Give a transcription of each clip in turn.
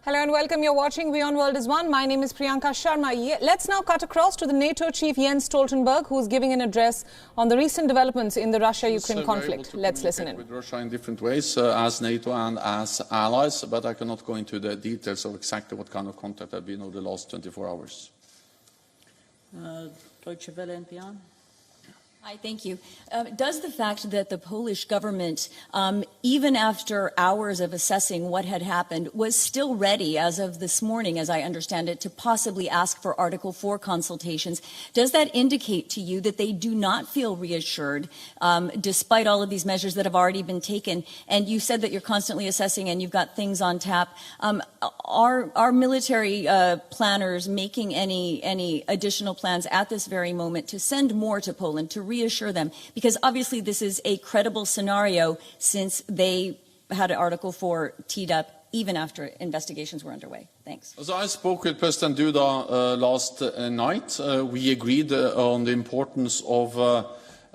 Hello and welcome. You're watching WION World is One. My name is Priyanka Sharma. Let's now cut across to the NATO Chief Jens Stoltenberg, who's giving an address on the recent developments in the Russia-Ukraine conflict. Let's listen in. With Russia in different ways as NATO and as allies, but I cannot go into the details of exactly what kind of contact have been over the last 24 hours. Deutsche Welle NPR. Hi, thank you. Does the fact that the Polish government, even after hours of assessing what had happened, was still ready, as of this morning, as I understand it, to possibly ask for Article 4 consultations, does that indicate to you that they do not feel reassured, despite all of these measures that have already been taken? And you said that you're constantly assessing and you've got things on tap. Are military planners making any additional plans at this very moment to send more to Poland, to reassure them? Because obviously this is a credible scenario since they had Article 4 teed up even after investigations were underway. Thanks. As I spoke with President Duda last night, we agreed on the importance of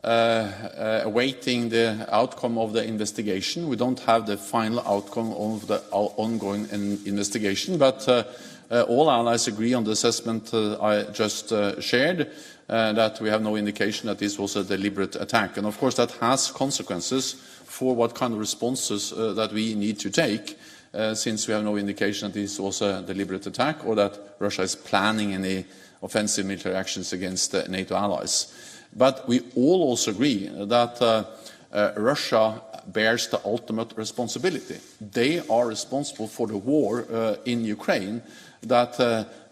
awaiting the outcome of the investigation. We don't have the final outcome of the ongoing investigation, but all allies agree on the assessment I just shared, that we have no indication that this was a deliberate attack. And of course that has consequences for what kind of responses that we need to take, since we have no indication that this was a deliberate attack or that Russia is planning any offensive military actions against NATO allies. But we all also agree that Russia bears the ultimate responsibility. They are responsible for the war in Ukraine that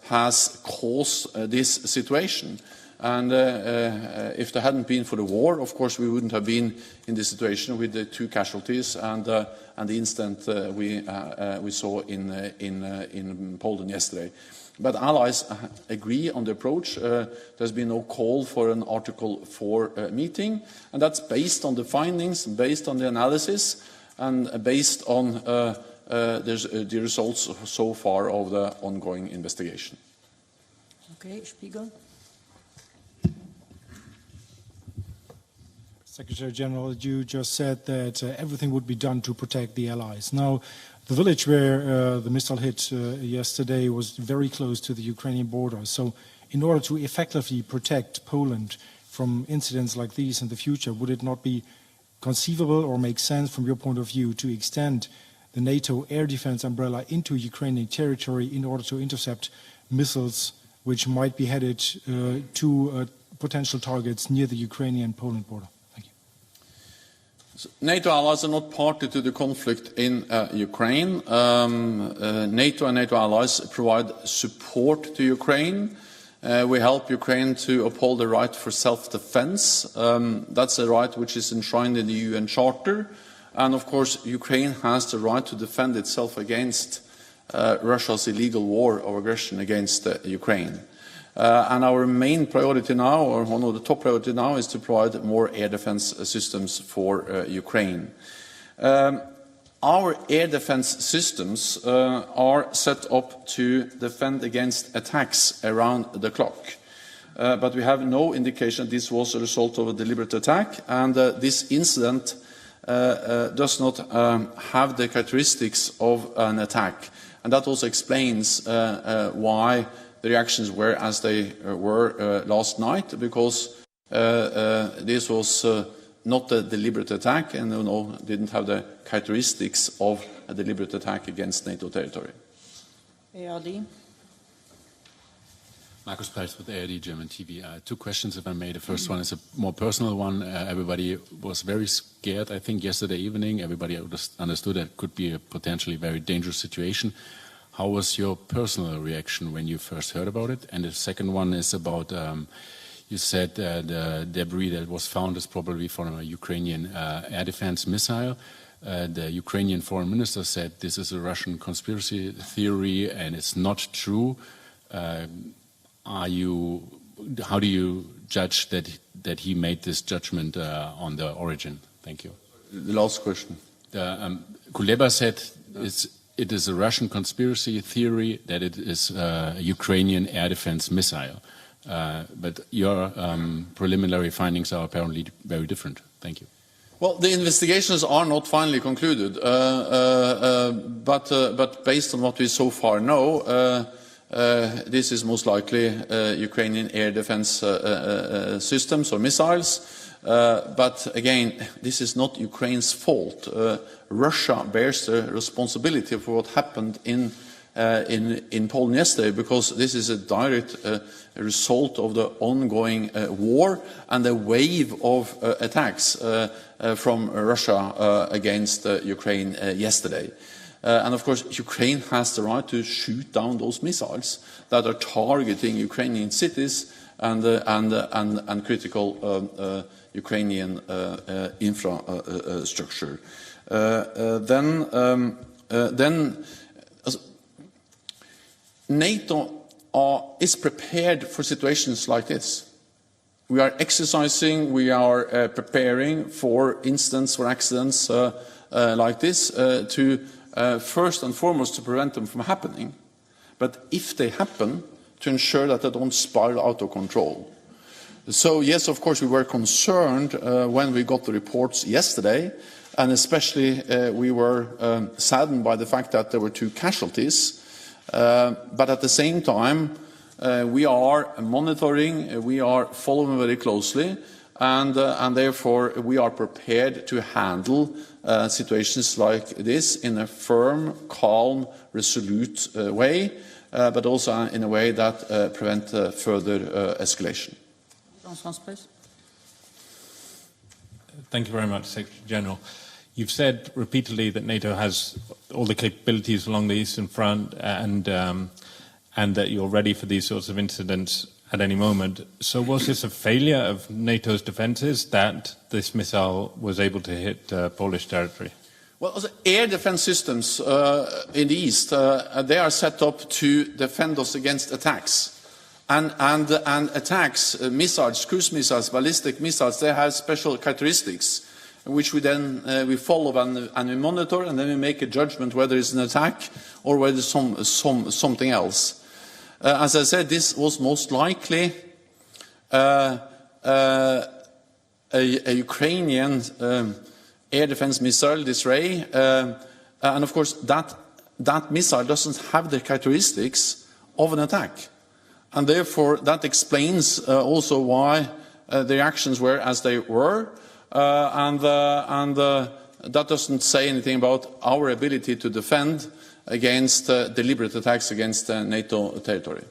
has caused this situation. And if there hadn't been for the war, of course, we wouldn't have been in this situation with the 2 casualties and the incident we saw in Poland yesterday. But allies agree on the approach. There's been no call for an Article 4 meeting, and that's based on the findings, based on the analysis, and based on the results so far of the ongoing investigation. Okay, Spiegel. Secretary General, you just said that everything would be done to protect the allies. Now, the village where the missile hit yesterday was very close to the Ukrainian border. So in order to effectively protect Poland from incidents like these in the future, would it not be conceivable or make sense from your point of view to extend the NATO air defense umbrella into Ukrainian territory in order to intercept missiles which might be headed to potential targets near the Ukrainian-Poland border? NATO allies are not party to the conflict in Ukraine. NATO and NATO allies provide support to Ukraine. We help Ukraine to uphold the right for self-defense. That's a right which is enshrined in the UN Charter. And of course, Ukraine has the right to defend itself against Russia's illegal war of aggression against Ukraine. And our main priority now, or one of the top priorities now, is to provide more air defense systems for Ukraine. Our air defense systems are set up to defend against attacks around the clock. But we have no indication that this was a result of a deliberate attack, and this incident does not have the characteristics of an attack. And that also explains why the reactions were as they were last night, because this was not a deliberate attack and didn't have the characteristics of a deliberate attack against NATO territory. ARD. Markus Preis with ARD German TV. 2 questions, if I may. The first one is a more personal one. Everybody was very scared, I think, yesterday evening. Everybody understood that it could be a potentially very dangerous situation. How was your personal reaction when you first heard about it? And the second one is about, you said the debris that was found is probably from a Ukrainian air defense missile. The Ukrainian foreign minister said this is a Russian conspiracy theory and it's not true. How do you judge that he made this judgment on the origin? Thank you. The last question. Kuleba said it is a Russian conspiracy theory that it is a Ukrainian air defense missile. But your preliminary findings are apparently very different. Thank you. Well, the investigations are not finally concluded, but based on what we so far know, this is most likely Ukrainian air defense systems or missiles. But again, this is not Ukraine's fault. Russia bears the responsibility for what happened in Poland yesterday, because this is a direct result of the ongoing war and the wave of attacks from Russia against Ukraine yesterday. And of course, Ukraine has the right to shoot down those missiles that are targeting Ukrainian cities and critical Ukrainian infrastructure. Then NATO is prepared for situations like this. We are exercising, we are preparing for incidents, for accidents like this, to first and foremost to prevent them from happening, but if they happen, to ensure that they don't spiral out of control. So yes, of course, we were concerned when we got the reports yesterday, and especially we were saddened by the fact that there were 2 casualties. But at the same time, we are monitoring, we are following very closely, and therefore we are prepared to handle situations like this in a firm, calm, resolute way, but also in a way that prevents further escalation. Thank you very much, Secretary General. You've said repeatedly that NATO has all the capabilities along the Eastern Front and that you're ready for these sorts of incidents at any moment. So was this a failure of NATO's defences that this missile was able to hit Polish territory? Well, the air defence systems in the East, they are set up to defend us against attacks. And attacks, missiles, cruise missiles, ballistic missiles, they have special characteristics, which we then we follow and we monitor, and then we make a judgment whether it's an attack or whether it's something else. As I said, this was most likely a Ukrainian air defense missile, this ray, and of course that missile doesn't have the characteristics of an attack, and therefore that explains also why the reactions were as they were. And that doesn't say anything about our ability to defend against deliberate attacks against NATO territory.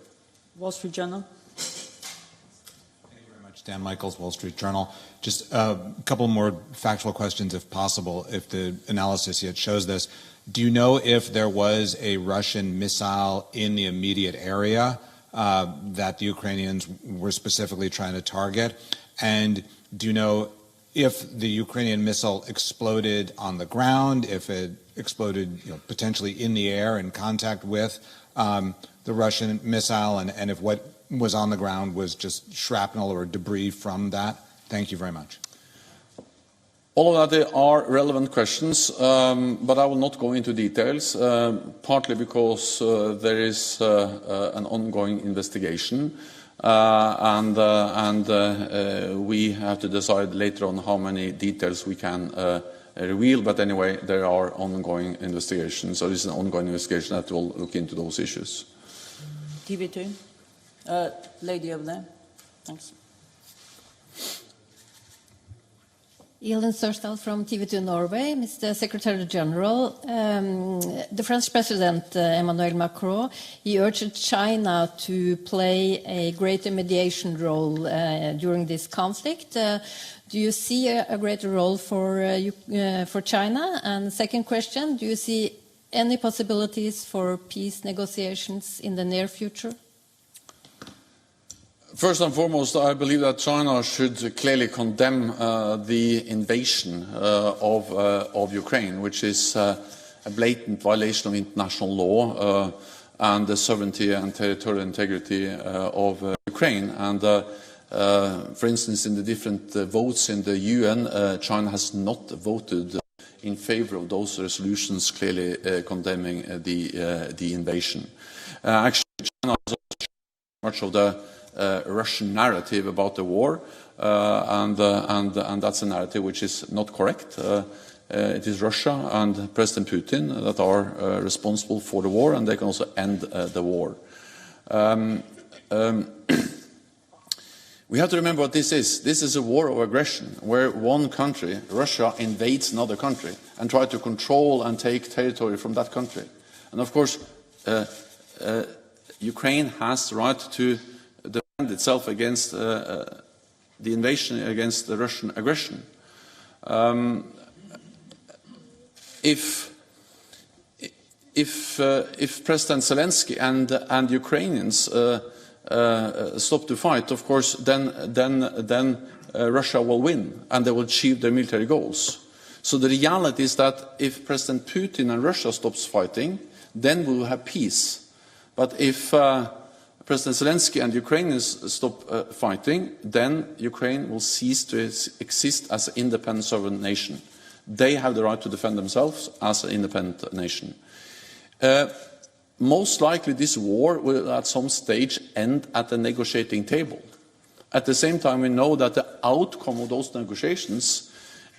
Wall Street Journal. Thank you very much, Dan Michaels, Wall Street Journal. Just a couple more factual questions, if possible, if the analysis yet shows this. Do you know if there was a Russian missile in the immediate area that the Ukrainians were specifically trying to target? And do you know if the Ukrainian missile exploded on the ground, if it exploded potentially in the air in contact with the Russian missile, and if what was on the ground was just shrapnel or debris from that? Thank you very much. All of that are relevant questions, but I will not go into details, partly because there is an ongoing investigation. We have to decide later on how many details we can reveal. But anyway, there are ongoing investigations. So this is an ongoing investigation that will look into those issues. TV2. Lady over there. Thanks. Ellen Sørsdal from TV2 Norway. Mr. Secretary General, the French President Emmanuel Macron, he urged China to play a greater mediation role during this conflict. Do you see a greater role for China? And second question, do you see any possibilities for peace negotiations in the near future? First and foremost, I believe that China should clearly condemn the invasion of Ukraine, which is a blatant violation of international law and the sovereignty and territorial integrity of Ukraine. And for instance, in the different votes in the UN, China has not voted in favor of those resolutions clearly condemning the invasion. Actually, China has also much of the Russian narrative about the war, and that's a narrative which is not correct. It is Russia and President Putin that are responsible for the war, and they can also end the war. We have to remember what this is. This is a war of aggression, where one country, Russia, invades another country and tries to control and take territory from that country. And of course, Ukraine has the right to defend itself against the invasion, against the Russian aggression. If President Zelensky and Ukrainians stop the fight, of course, then Russia will win and they will achieve their military goals. So the reality is that if President Putin and Russia stops fighting, then we will have peace. But if President Zelensky and Ukrainians stop fighting, then Ukraine will cease to exist as an independent sovereign nation. They have the right to defend themselves as an independent nation. Most likely this war will at some stage end at the negotiating table. At the same time, we know that the outcome of those negotiations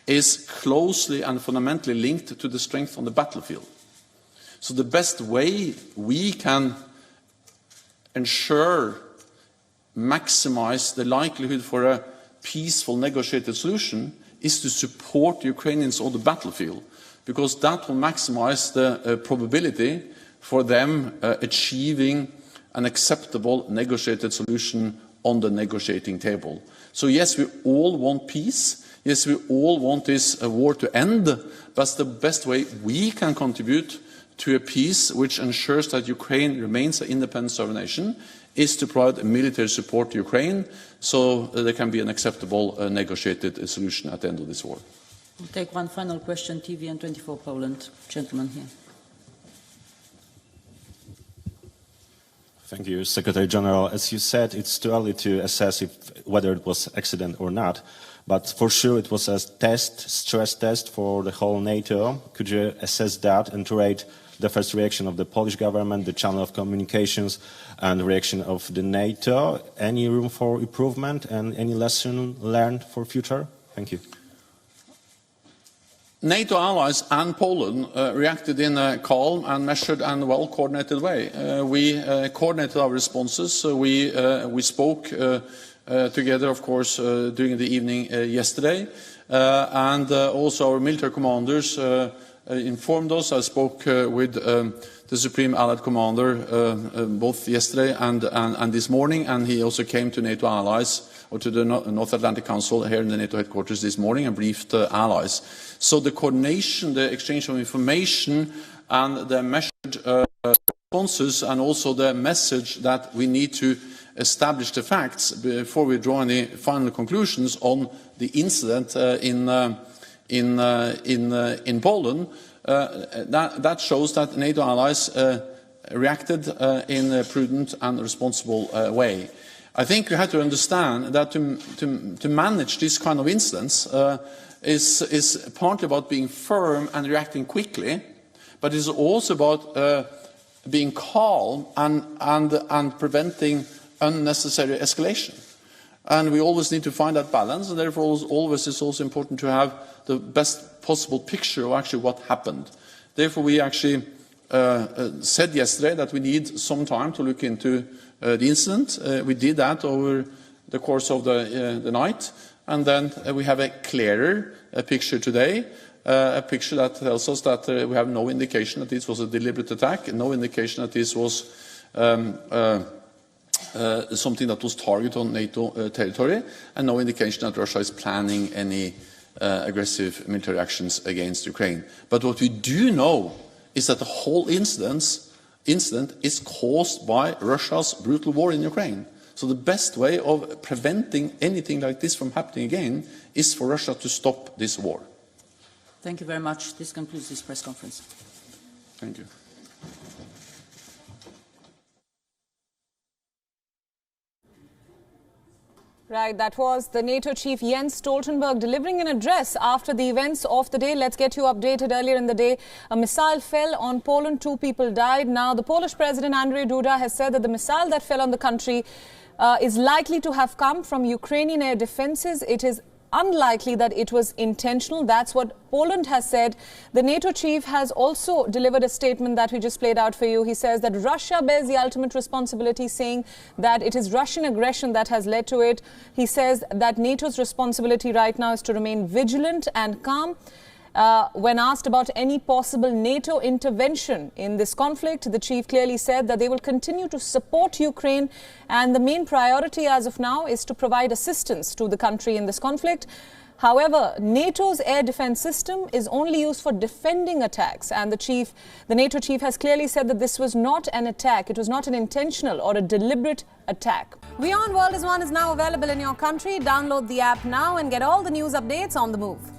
is closely and fundamentally linked to the strength on the battlefield. So the best way we can ensure, maximize the likelihood for a peaceful negotiated solution is to support the Ukrainians on the battlefield, because that will maximize the probability for them achieving an acceptable negotiated solution on the negotiating table. So yes, we all want peace. Yes, we all want this war to end. But the best way we can contribute to a peace which ensures that Ukraine remains an independent sovereign nation is to provide military support to Ukraine so there can be an acceptable negotiated solution at the end of this war. We'll take one final question, TVN 24 Poland. Gentleman here. Thank you, Secretary General. As you said, it's too early to assess whether it was accident or not, but for sure it was a test, stress test for the whole NATO. Could you assess that and rate the first reaction of the Polish government, the channel of communications, and the reaction of the NATO? Any room for improvement and any lesson learned for future? Thank you. NATO allies and Poland reacted in a calm and measured and well-coordinated way. We coordinated our responses. We spoke together, of course, during the evening yesterday, and also our military commanders informed us. I spoke with the Supreme Allied Commander both yesterday and this morning, and he also came to NATO allies, or to the North Atlantic Council here in the NATO headquarters this morning, and briefed allies. So the coordination, the exchange of information, and the measured responses, and also the message that we need to establish the facts before we draw any final conclusions on the incident in Poland, that shows that NATO allies reacted in a prudent and responsible way. I think you have to understand that to manage this kind of incidents is partly about being firm and reacting quickly, but it's also about being calm and preventing unnecessary escalation. And we always need to find that balance, and therefore always it's also important to have the best possible picture of actually what happened. Therefore we actually said yesterday that we need some time to look into the incident. We did that over the course of the night, and then we have a clearer picture today, a picture that tells us that we have no indication that this was a deliberate attack, no indication that this was something that was targeted on NATO territory, and no indication that Russia is planning any aggressive military actions against Ukraine. But what we do know is that the whole incident is caused by Russia's brutal war in Ukraine. So the best way of preventing anything like this from happening again is for Russia to stop this war. Thank you very much. This concludes this press conference. Thank you. Right, that was the NATO chief Jens Stoltenberg delivering an address after the events of the day. Let's get you updated. Earlier in the day, a missile fell on Poland. 2 people died. Now, the Polish President Andrzej Duda has said that the missile that fell on the country is likely to have come from Ukrainian air defenses. It is unlikely that it was intentional. That's what Poland has said. The NATO chief has also delivered a statement that we just played out for you. He says that Russia bears the ultimate responsibility, saying that it is Russian aggression that has led to it. He says that NATO's responsibility right now is to remain vigilant and calm. When asked about any possible NATO intervention in this conflict, the chief clearly said that they will continue to support Ukraine, and the main priority as of now is to provide assistance to the country in this conflict. However, NATO's air defense system is only used for defending attacks, and the NATO chief has clearly said that this was not an attack. It was not an intentional or a deliberate attack. WION World is One is now available in your country. Download the app now and get all the news updates on the move.